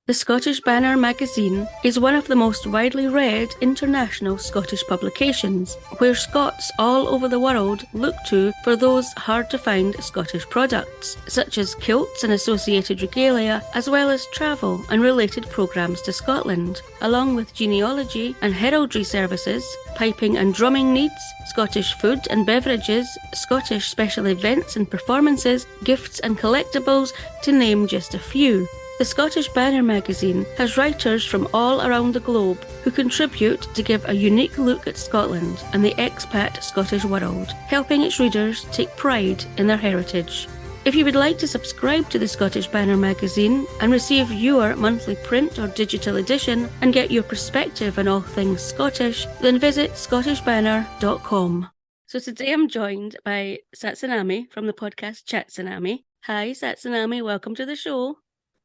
The Scottish Banner magazine is one of the most widely read international Scottish publications, where Scots all over the world look to for those hard-to-find Scottish products, such as kilts and associated regalia, as well as travel and related programmes to Scotland, along with genealogy and heraldry services, piping and drumming needs, Scottish food and beverages, Scottish special events and performances, gifts and collectibles, to name just a few. The Scottish Banner magazine has writers from all around the globe who contribute to give a unique look at Scotland and the expat Scottish world, helping its readers take pride in their heritage. If you would like to subscribe to the Scottish Banner magazine and receive your monthly print or digital edition and get your perspective on all things Scottish, then visit scottishbanner.com. So today I'm joined by Satsunami from the podcast Chatsunami. Hi Satsunami, welcome to the show.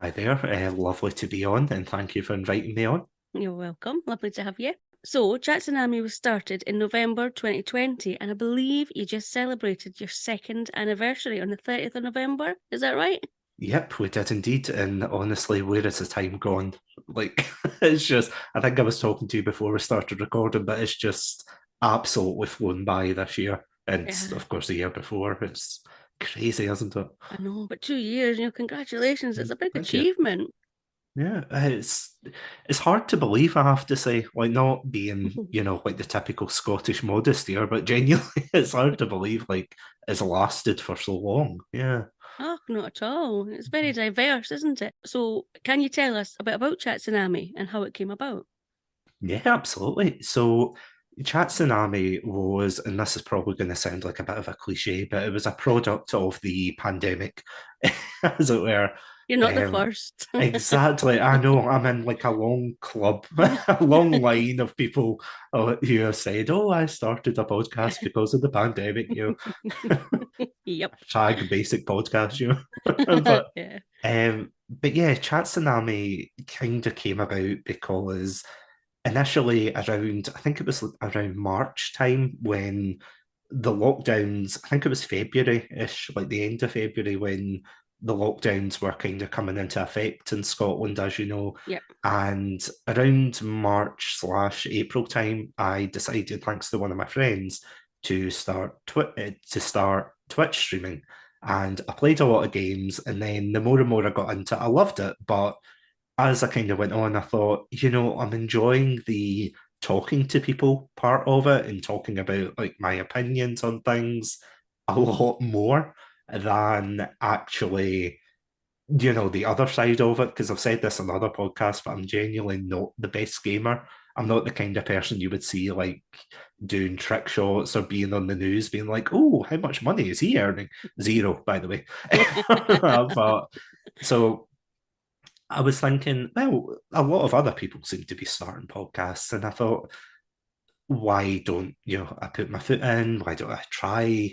Hi there, lovely to be on, and thank you for inviting me on. You're welcome, lovely to have you. So, Chatsunami was started in November 2020, and I believe you just celebrated your second anniversary on the 30th of November, is that right? Yep, we did indeed, and honestly, where has the time gone? Like, it's just, I think I was talking to you before we started recording, but it's just absolutely flown by this year, and of course the year before. It's crazy, isn't it? I know, but 2 years, congratulations, it's a big Thank you. achievement. Yeah, it's hard to believe, I have to say, like not being, like the typical Scottish modest here, but genuinely it's hard to believe like it's lasted for so long. Yeah. Oh, not at all. It's very diverse, isn't it? So, can you tell us a bit about Chatsunami and how it came about? Yeah, absolutely. So Chatsunami was, and this is probably going to sound like a bit of a cliche, but it was a product of the pandemic, as it were. You're not the first. Exactly. I know I'm in like a long club, a long line of people who have said, "Oh, I started a podcast because of the pandemic." Yep. Hashtag basic podcast, but yeah. But yeah, Chatsunami kind of came about because initially around, I think it was around March time when the lockdowns, I think it was February-ish, like the end of February when the lockdowns were kind of coming into effect in Scotland, as you know. Yep. And around March/April time, I decided, thanks to one of my friends, to start Twitch streaming. And I played a lot of games, and then the more and more I got into it, I loved it. But as I kind of went on, I thought, I'm enjoying the talking to people part of it and talking about like my opinions on things a lot more than actually, the other side of it. Because I've said this on other podcasts, but I'm genuinely not the best gamer. I'm not the kind of person you would see like doing trick shots or being on the news, being like, "Oh, how much money is he earning?" Zero, by the way. But so I was thinking, well, a lot of other people seem to be starting podcasts, and I thought, why don't I put my foot in? Why don't I try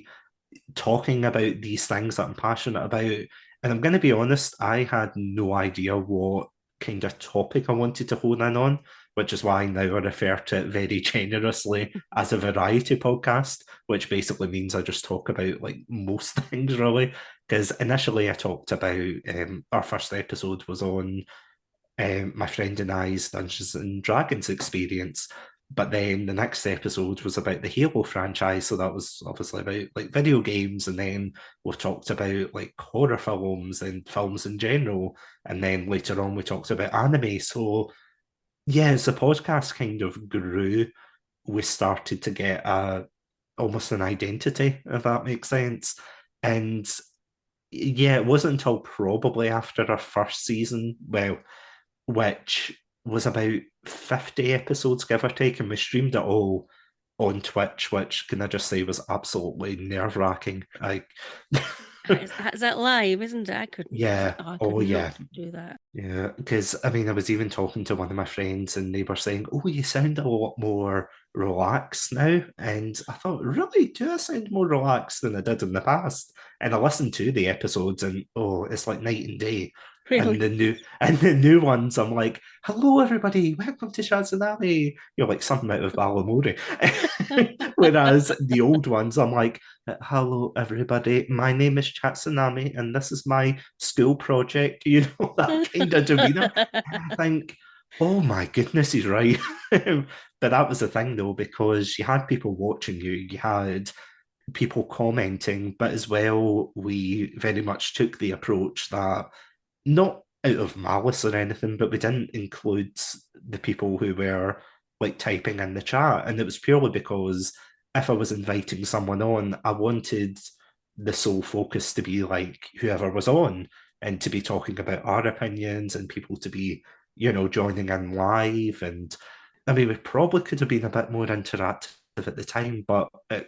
talking about these things that I'm passionate about? And I'm going to be honest, I had no idea what kind of topic I wanted to hone in on, which is why now I refer to it very generously as a variety podcast, which basically means I just talk about like most things really. Because initially I talked about our first episode was on my friend and I's Dungeons and Dragons experience. But then the next episode was about the Halo franchise, so that was obviously about like video games, and then we've talked about like horror films and films in general, and then later on we talked about anime. So yeah, as the podcast kind of grew, we started to get almost an identity, if that makes sense. And yeah, it wasn't until probably after our first season, well, which was about 50 episodes, give or take, and we streamed it all on Twitch, which can I just say was absolutely nerve-wracking. Like is that live, isn't it? I couldn't. Yeah. I Oh, could yeah. not do that. Yeah, because I mean, I was even talking to one of my friends, and they were saying, "Oh, you sound a lot more relaxed now." And I thought, really, do I sound more relaxed than I did in the past? And I listened to the episodes, and oh, it's like night and day. And Really? the new ones, I'm like, hello everybody, welcome to Chatsunami. You're like something out of Balamori. Whereas the old ones, I'm like, hello everybody, my name is Chatsunami, and this is my school project. You know, that kind of demeanor. And I think, oh my goodness, he's right. But that was the thing though, because you had people watching you, you had people commenting, but as well, we very much took the approach that not out of malice or anything, but we didn't include the people who were like typing in the chat. And it was purely because if I was inviting someone on, I wanted the sole focus to be like whoever was on and to be talking about our opinions and people to be, joining in live. And I mean, we probably could have been a bit more interactive at the time, but it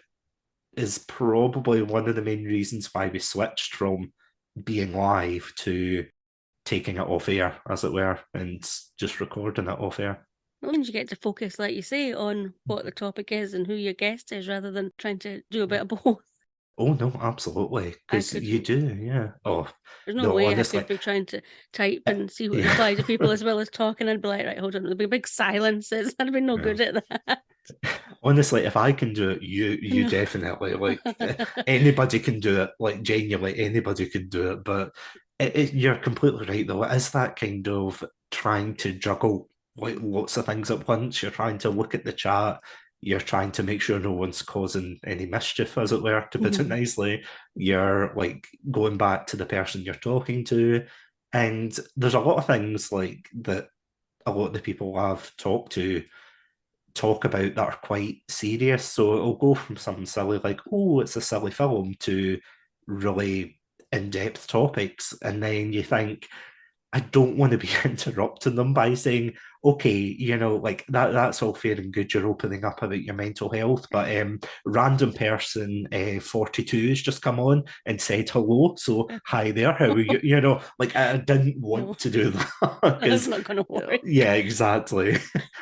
is probably one of the main reasons why we switched from being live to taking it off air, as it were, and just recording it off air. Well, means you get to focus, like you say, on what the topic is and who your guest is, rather than trying to do a bit of both. Oh no, absolutely, I because you couldn't. do, yeah. Oh There's no no, way I honestly, could be trying to type and see what yeah, reply to people as well as talking. I'd be like, right, hold on, there'll be big silences. I'd be no yeah. good at that. Honestly, if I can do it, you No. definitely anybody can do it. Like genuinely, anybody can do it. But you're completely right, though. It is that kind of trying to juggle like lots of things at once. You're trying to look at the chat. You're trying to make sure no one's causing any mischief, as it were, to put it nicely. You're like going back to the person you're talking to, and there's a lot of things like that. A lot of the people I've talked to talk about that are quite serious. So it'll go from something silly like, oh, it's a silly film to really in-depth topics. And then you think, I don't want to be interrupting them by saying, okay, like that's all fair and good. You're opening up about your mental health, but random person 42 has just come on and said hello. So hi there, how are you? Like I didn't want No, to do that that's because not going to work. yeah, exactly.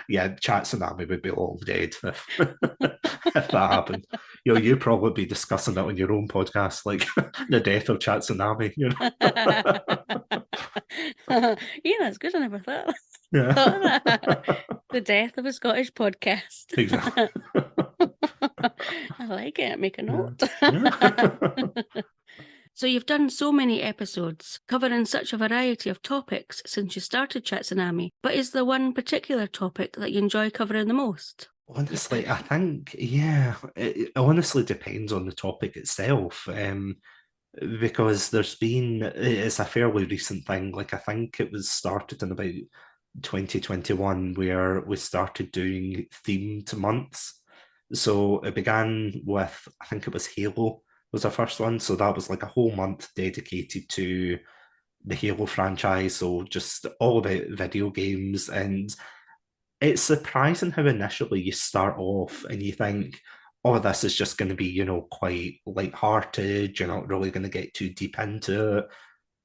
Yeah, Chatsunami would be long dead if if that happened. You'd probably be discussing it on your own podcast, like the death of Chatsunami. Yeah, that's good. I never thought, Yeah. thought of that. The death of a Scottish podcast. Exactly. I like it. Make a Yeah. note. Yeah. So you've done so many episodes, covering such a variety of topics since you started Chatsunami, but is there one particular topic that you enjoy covering the most? Honestly, I think, yeah, it honestly depends on the topic itself. Because it's a fairly recent thing. Like, I think it was started in about 2021 where we started doing themed months. So it began with, I think it was Halo was our first one. So that was like a whole month dedicated to the Halo franchise. So just all about video games. And it's surprising how initially you start off and you think, oh, this is just going to be, quite light-hearted. You're not really going to get too deep into it.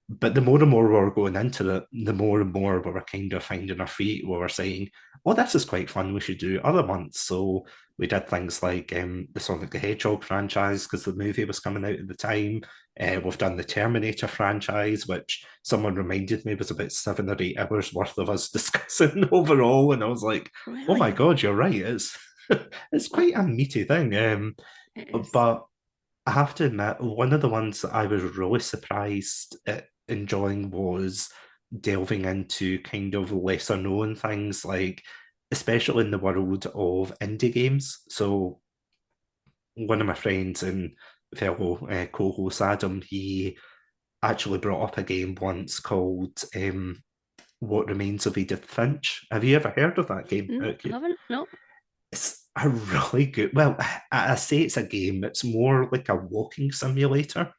But the more and more we were going into it, the more and more we were kind of finding our feet. We were saying, "Oh, this is quite fun. We should do other months." So we did things like the Sonic the Hedgehog franchise because the movie was coming out at the time. We've done the Terminator franchise, which someone reminded me was about 7 or 8 hours worth of us discussing overall, and I was like, "Oh my Really? god, you're right. It's it's quite a meaty thing." It is. But I have to admit, one of the ones that I was really surprised at enjoying was delving into kind of lesser known things, like especially in the world of indie games. So one of my friends and fellow co-host Adam, he actually brought up a game once called What Remains of Edith Finch. Have you ever heard of that game? No, I Okay. haven't. No. It's a really good, well, I say it's a game, it's more like a walking simulator.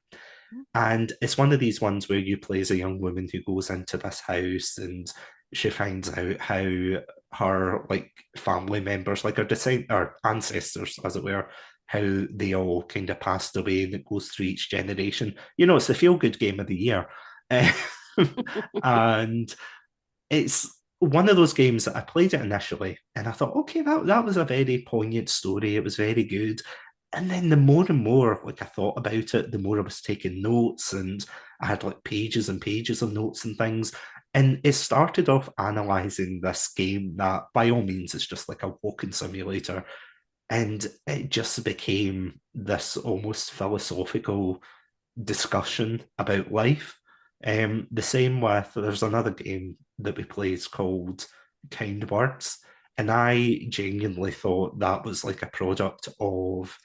And it's one of these ones where you play as a young woman who goes into this house and she finds out how her like family members, like her ancestors, as it were, how they all kind of passed away, and it goes through each generation. It's the feel good game of the year. And it's one of those games that I played it initially and I thought, okay, that was a very poignant story. It was very good. And then the more and more like I thought about it, the more I was taking notes and I had like pages and pages of notes and things. And it started off analysing this game that by all means is just like a walking simulator. And it just became this almost philosophical discussion about life. The same with there's another game that we played called Kind Words, and I genuinely thought that was like a product of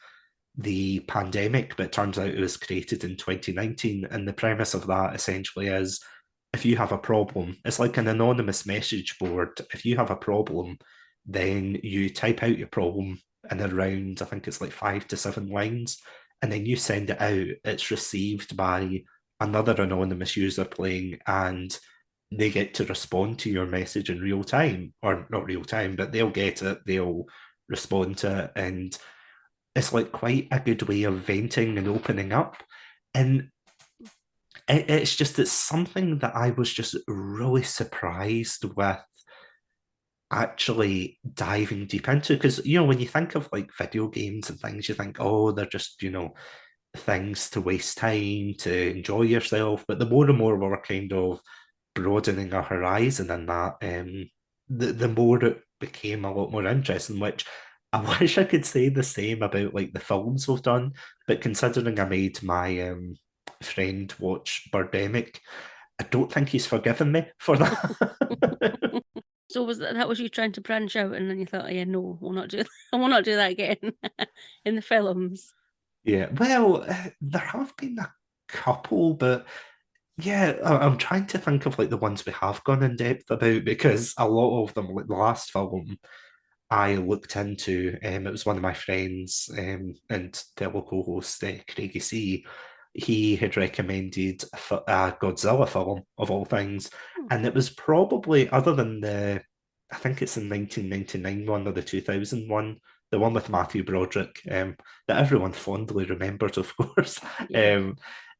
the pandemic, but it turns out it was created in 2019. And the premise of that essentially is if you have a problem, it's like an anonymous message board. If you have a problem, then you type out your problem in around, I think it's like 5 to 7 lines, and then you send it out. It's received by another anonymous user playing, and they get to respond to your message in real time, or not real time, but they'll get it, they'll respond to it, and it's like quite a good way of venting and opening up. And it's just it's something that I was just really surprised with actually diving deep into, because when you think of like video games and things, you think, oh, they're just things to waste time, to enjoy yourself. But the more and more we're kind of broadening our horizon in that, the more it became a lot more interesting, which I wish I could say the same about like the films we've done. But considering I made my friend watch Birdemic, I don't think he's forgiven me for that. So that was you trying to branch out, and then you thought, yeah, no, we'll not do that. We'll not do that again in the films. Yeah, well, there have been a couple, but yeah, I'm trying to think of like the ones we have gone in depth about, because a lot of them, like the last film I looked into, it was one of my friends and fellow co-host Craigie C. He had recommended a Godzilla film of all things, Hmm. and it was probably other than I think it's the 1999 one or the 2000 one, the one with Matthew Broderick, that everyone fondly remembers, of course. Yeah, Um,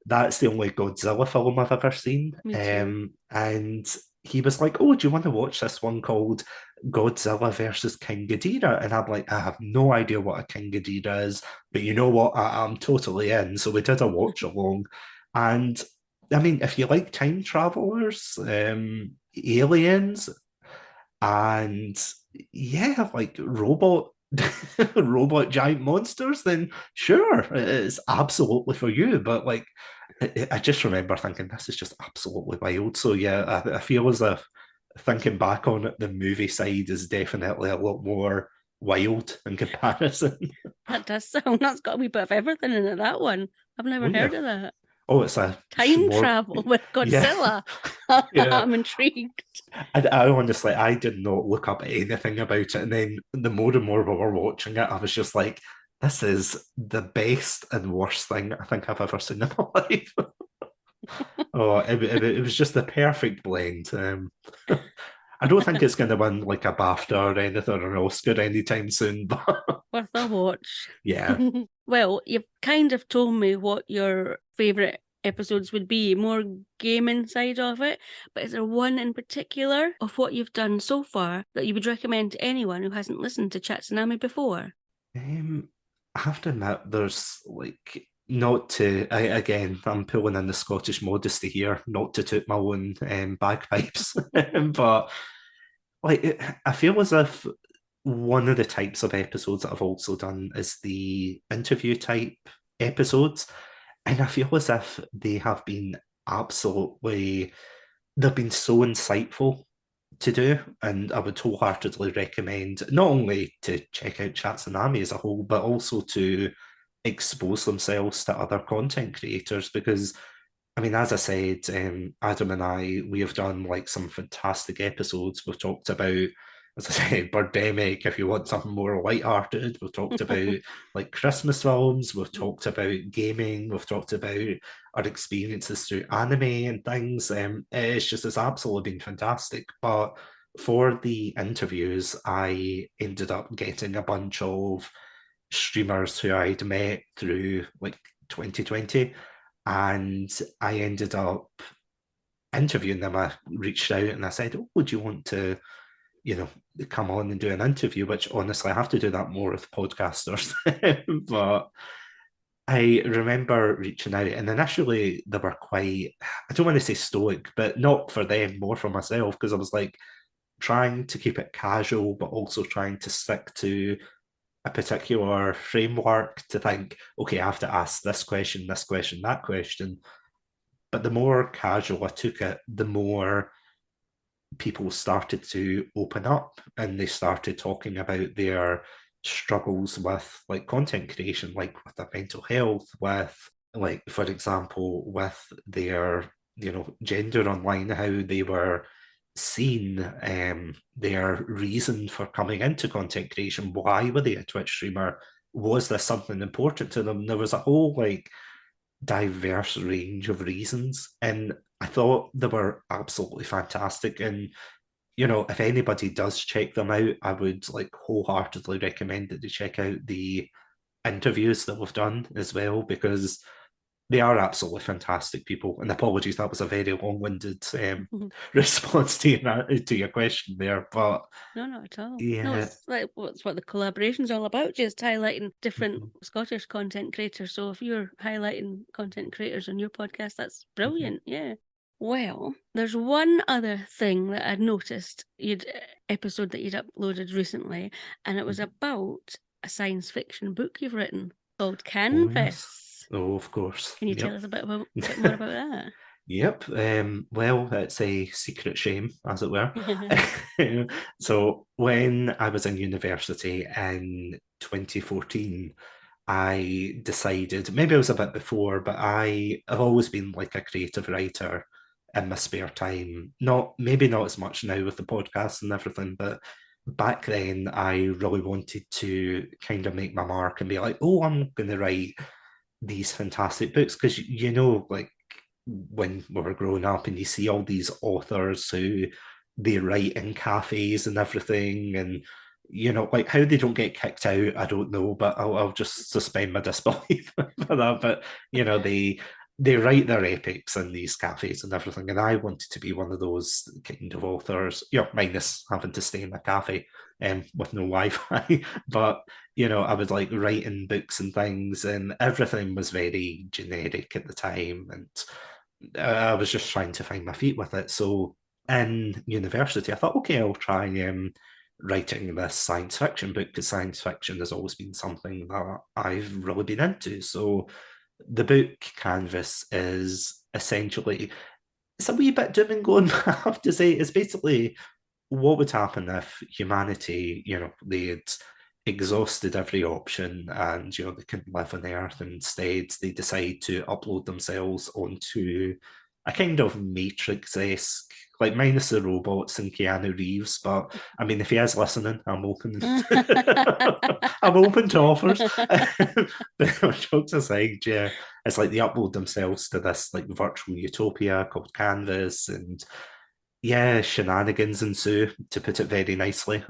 that's the only Godzilla film I've ever seen. me too. And he was like, "Oh, do you want to watch this one called Godzilla versus King Ghidorah?" And I'm like, "I have no idea what a King Ghidorah is, but you know what? I'm totally in." So we did a watch along, and I mean, if you like time travelers, aliens, and yeah, like robot giant monsters, then sure, it's absolutely for you. But like, I just remember thinking this is just absolutely wild. So yeah, I feel as if thinking back on it, the movie side is definitely a lot more wild in comparison. That does sound. That's got a wee bit of everything in it. That one. I've never Oh yeah. heard of that. Oh, it's a Time more. travel with Yeah, Godzilla. yeah. I'm intrigued. I honestly, I did not look up anything about it, and then the more and more we were watching it, I was just like, "This is the best and worst thing I think I've ever seen in my life." Oh, it was just the perfect blend. I don't think it's going to win like a BAFTA or anything or an Oscar anytime soon, but Worth a watch. yeah. Well, you've kind of told me what your favourite episodes would be, more gaming side of it. But is there one in particular of what you've done so far that you would recommend to anyone who hasn't listened to Chatsunami before? I have to admit, there's like not to. Again, I'm pulling in the Scottish modesty here, not to toot my own bagpipes, but I feel as if one of the types of episodes that I've also done is the interview type episodes, and I feel as if they have been absolutely. They've been so insightful to do, and I would wholeheartedly recommend not only to check out Chatsunami as a whole, but also to expose themselves to other content creators. Because, I mean, as I said, Adam and I, we have done like some fantastic episodes. We've talked about, as I said, Birdemic. If you want something more light-hearted, we've talked about like Christmas films. We've talked about gaming. We've talked about our experiences through anime and things. It's absolutely been fantastic. But for the interviews, I ended up getting a bunch of streamers who I'd met through like 2020, and I ended up interviewing them. I reached out and I said, "Oh, would you want to, you know, come on and do an interview?" Which honestly, I have to do that more with podcasters. But I remember reaching out, and initially they were quite, I don't want to say stoic, but not for them, more for myself, because I was like trying to keep it casual, but also trying to stick to a particular framework to think, okay, I have to ask this question, that question. But the more casual I took it, the more people started to open up and they started talking about their struggles with like content creation, like with their mental health, with like, for example, with their, gender online, how they were seen, their reason for coming into content creation, why were they a Twitch streamer? Was this something important to them? There was a whole like diverse range of reasons. And I thought they were absolutely fantastic. And, if anybody does check them out, I would like wholeheartedly recommend that they check out the interviews that we've done as well, because they are absolutely fantastic people. And apologies, that was a very long-winded response to your question there. But No, not at all. No, yeah. it's like what's what the collaboration's all about, just highlighting different Mhm, Scottish content creators. So if you're highlighting content creators on your podcast, that's mhm, brilliant. Yeah. Well, there's one other thing that I'd noticed you'd episode that you'd uploaded recently, and it was mhm. about a science fiction book you've written called Oh yes. Canvas. Oh, of course. Can you tell Yep. us a bit more about that? Yep. Well, it's a secret shame, as it were. So when I was in university in 2014, I decided, maybe I was a bit before, but I've always been like a creative writer in my spare time. Maybe not as much now with the podcast and everything, but back then I really wanted to kind of make my mark and be like, oh, I'm going to write these fantastic books, because like when we were growing up and you see all these authors who they write in cafes and everything, and like how they don't get kicked out, I don't know, but I'll just suspend my disbelief for that. But they write their epics in these cafes and everything, and I wanted to be one of those kind of authors, minus having to stay in a cafe with no Wi-Fi. But I was like writing books and things, and everything was very generic at the time, and I was just trying to find my feet with it. So in university, I thought, okay, I'll try writing this science fiction book, because science fiction has always been something that I've really been into. So the book Canvas is essentially, it's a wee bit doom and gloom, I have to say. It's basically what would happen if humanity, they'd exhausted every option and, they couldn't live on Earth. Instead, they decide to upload themselves onto a kind of Matrix-esque, like minus the robots and Keanu Reeves. But I mean, if he is listening, I'm open. I'm open to offers. But jokes aside, yeah, it's like they upload themselves to this like virtual utopia called Canvas, and yeah, shenanigans ensue, to put it very nicely.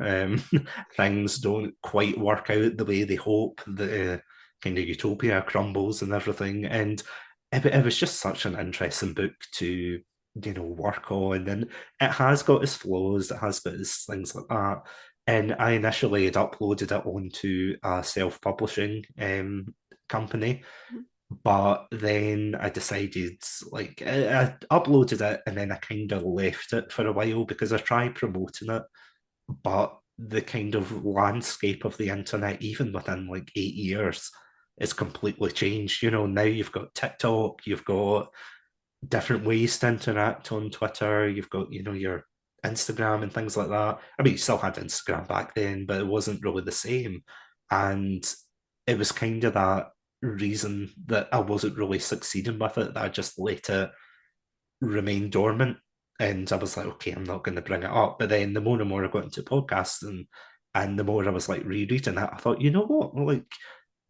Things don't quite work out the way they hope. The kind of utopia crumbles and everything. And it was just such an interesting book to, work on. And it has got its flaws, it has got its things like that. And I initially had uploaded it onto a self-publishing company, but then I decided, like, I uploaded it and then I kind of left it for a while because I tried promoting it, but the kind of landscape of the internet, even within like 8 years, is completely changed. Now you've got TikTok, you've got different ways to interact on Twitter, you've got, your Instagram and things like that. I mean, you still had Instagram back then, but it wasn't really the same. And it was kind of that reason that I wasn't really succeeding with it, that I just let it remain dormant. And I was like, okay, I'm not going to bring it up. But then the more and more I got into podcasts, and the more I was like rereading it, I thought, you know what? Like,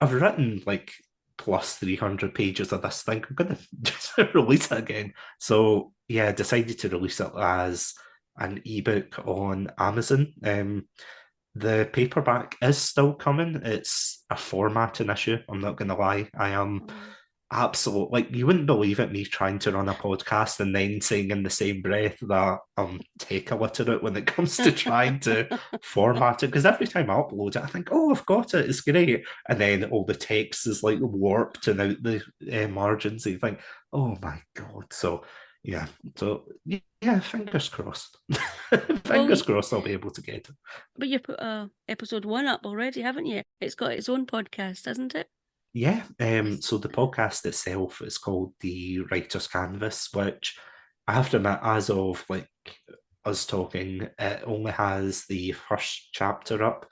I've written like plus 300 pages of this thing. I'm going to just release it again. So yeah, I decided to release it as an ebook on Amazon. The paperback is still coming. It's a formatting issue. I'm not going to lie. I am Oh. Absolutely. Like, you wouldn't believe it, me trying to run a podcast and then saying in the same breath that I'm take a literate when it comes to trying to format it. Because every time I upload it, I think, oh, I've got it, it's great. And then all the text is like warped and out the margins. And you think, oh my God. So, yeah. So, yeah, fingers crossed. Well, Fingers crossed I'll be able to get it. but you put episode 1 up already, haven't you? It's got its own podcast, hasn't it? Yeah, so the podcast itself is called The Writer's Canvas, which I have to admit, as of like us talking, it only has the first chapter up.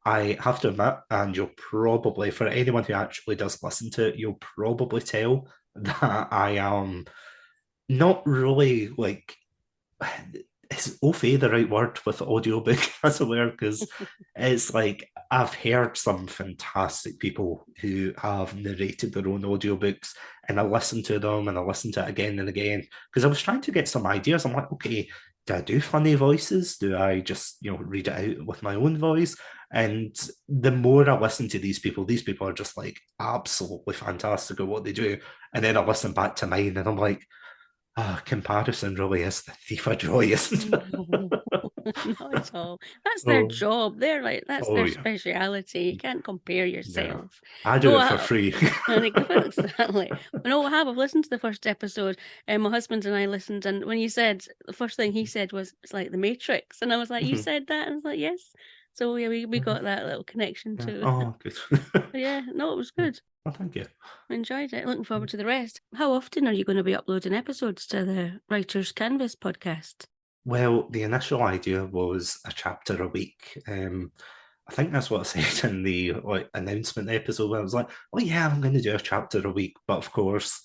I have to admit, and you'll probably, for anyone who actually does listen to it, you'll probably tell that I am not really like is au fait the right word with audiobook, as it were? Because it's like I've heard some fantastic people who have narrated their own audiobooks, and I listen to them and I listen to it again and again because I was trying to get some ideas. I'm like, okay, do I do funny voices? Do I just, read it out with my own voice? And the more I listen to these people are just like absolutely fantastic at what they do. And then I listen back to mine and I'm like, comparison really is the thief of joy, isn't it? No, not at all. That's their Oh, job. That's oh their yeah, speciality. You can't compare yeah. yourself. I do No, it for free. exactly. No, I have. I've listened to the first episode, and my husband and I listened. And when you said the first thing he said was, "It's like the Matrix," and I was like, "You said that?" And I was like, "Yes." So yeah, we got that little connection Yeah. too. Oh, good. Yeah, no, it was good. Oh, thank you. I enjoyed it. Looking forward to the rest. How often are you going to be uploading episodes to the Writer's Canvas podcast? Well, the initial idea was a chapter a week. I think that's what I said in the announcement episode where I was like, "Oh yeah, I'm going to do a chapter a week." But of course,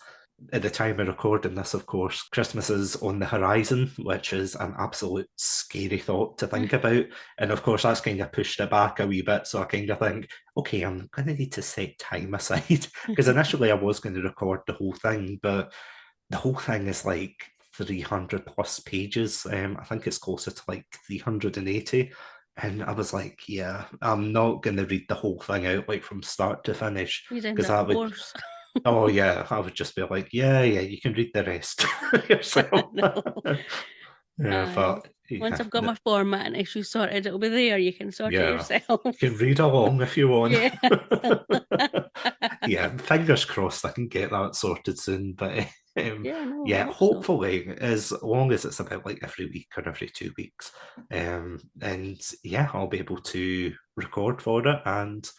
at the time of recording this, of course, Christmas is on the horizon, which is an absolute scary thought to think about. And of course, that's kind of pushed it back a wee bit. So I kind of think, okay, I'm going to need to set time aside because initially I was going to record the whole thing, but the whole thing is like 300 plus pages. I think it's closer to like 380. And I was like, yeah, I'm not going to read the whole thing out like from start to finish You'd end because up that would, hoarse. oh yeah, I would just be like, yeah, yeah, you can read the rest yourself. No. Yeah, Aye. but Once yeah, I've got my format and issues sorted, it'll be there. You can sort it yeah, yourself. you can read along if you want. Yeah. Yeah, fingers crossed I can get that sorted soon. But Yeah, no, I yeah, hope so. hopefully, as long as it's about like every week or every 2 weeks. And yeah, I'll be able to record for it. And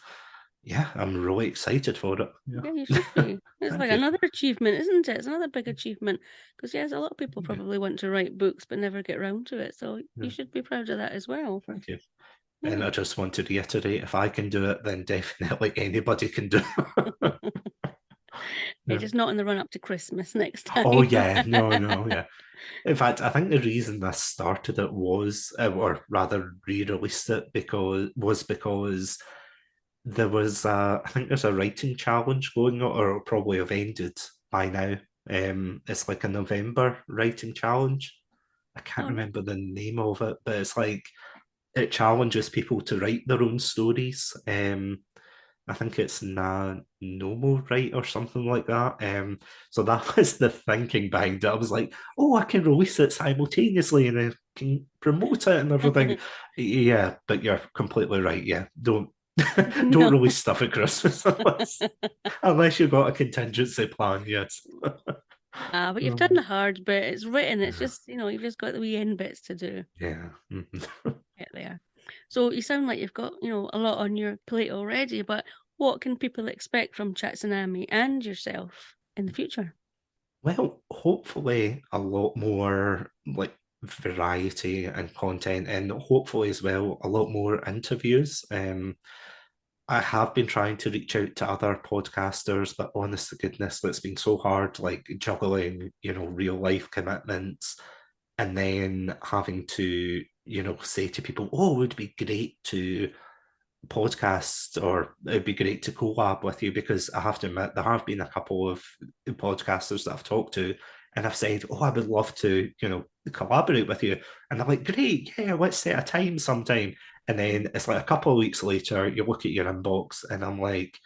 yeah, I'm really excited for it. Yeah, you Yeah. should be. It's Thank like you. another achievement, isn't it? It's another big achievement. Because, yes, a lot of people Yeah, probably want to write books but never get round to it. So you yeah, should be proud of that as well. thank you. And Yeah. I just want to reiterate, if I can do it, then definitely anybody can do it. Yeah, Yeah. just not in the run up to Christmas next Oh time. yeah, no, no, yeah. In fact, I think the reason this started it was, or rather re-released it because there was I think there's a writing challenge going on, or it'll probably have ended by now. It's like a November writing challenge. I can't All right. remember the name of it, but it's like it challenges people to write their own stories. I think it's Nomo right or something like that. So that was the thinking behind it. I was like, oh, I can release it simultaneously and I can promote it and everything. Yeah, but you're completely right. Yeah, don't don't No. release stuff at Christmas unless you've got a contingency plan. Yes. But you've done the hard bit. It's written. It's just, you've just got the wee end bits to do. Yeah. Mhm. Get there. So you sound like you've got, a lot on your plate already, but what can people expect from Chatsunami and yourself in the future? Well, hopefully a lot more like variety and content, and hopefully as well a lot more interviews. I have been trying to reach out to other podcasters, but honest to goodness, it's been so hard, like juggling, real life commitments, and then having to, say to people, "Oh, it would be great to podcast, or it'd be great to collab with you," because I have to admit there have been a couple of podcasters that I've talked to and I've said, oh, I would love to, collaborate with you. And they're like, great, yeah, let's set a time sometime. And then it's like a couple of weeks later, you look at your inbox and I'm like,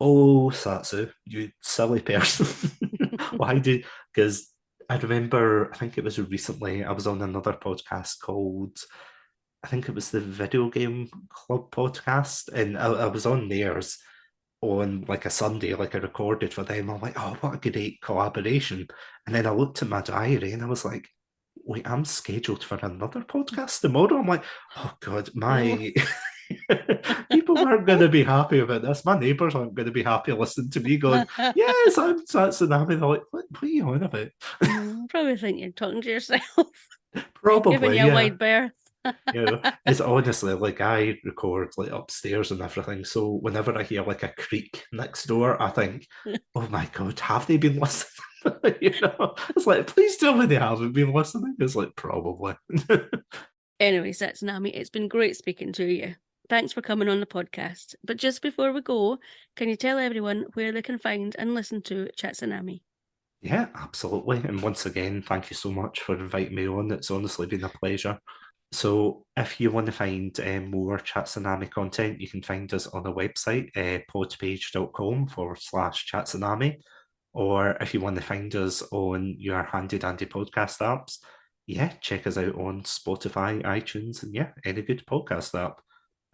Oh, Satsu, you silly person. Why did? Because I remember, I think it was recently, I was on another podcast called, I think it was the Video Game Club podcast, and I was on theirs on like a Sunday, like I recorded for them. I'm like, oh, what a great collaboration. And then I looked at my diary and I was like, wait, I'm scheduled for another podcast tomorrow. I'm like, oh God, Oh. my people aren't going to be happy about this. My neighbours aren't going to be happy listening to me going, yes, I'm Satsunami. They're like, what are you on about? Probably think you're talking to yourself, giving Probably, you a yeah. wide berth. It's honestly like I record like upstairs and everything. So whenever I hear like a creak next door, I think, oh my God, have they been listening? It's like, please tell me they haven't been listening. It's like, probably. Anyway, Satsunami, it's been great speaking to you. Thanks for coming on the podcast. But just before we go, can you tell everyone where they can find and listen to Chatsunami? Yeah, absolutely. And once again, thank you so much for inviting me on. It's honestly been a pleasure. So, if you want to find more Chatsunami content, you can find us on the website, podpage.com/Chatsunami. Or if you want to find us on your handy dandy podcast apps, yeah, check us out on Spotify, iTunes, and yeah, any good podcast app.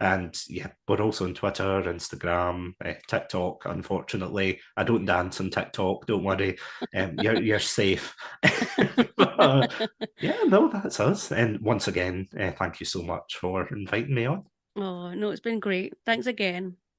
And yeah, we're also on Twitter, Instagram, TikTok. Unfortunately, I don't dance on TikTok. Don't worry, you're safe. But, yeah, no, that's us. And once again, thank you so much for inviting me on. Oh, no, it's been great. Thanks again.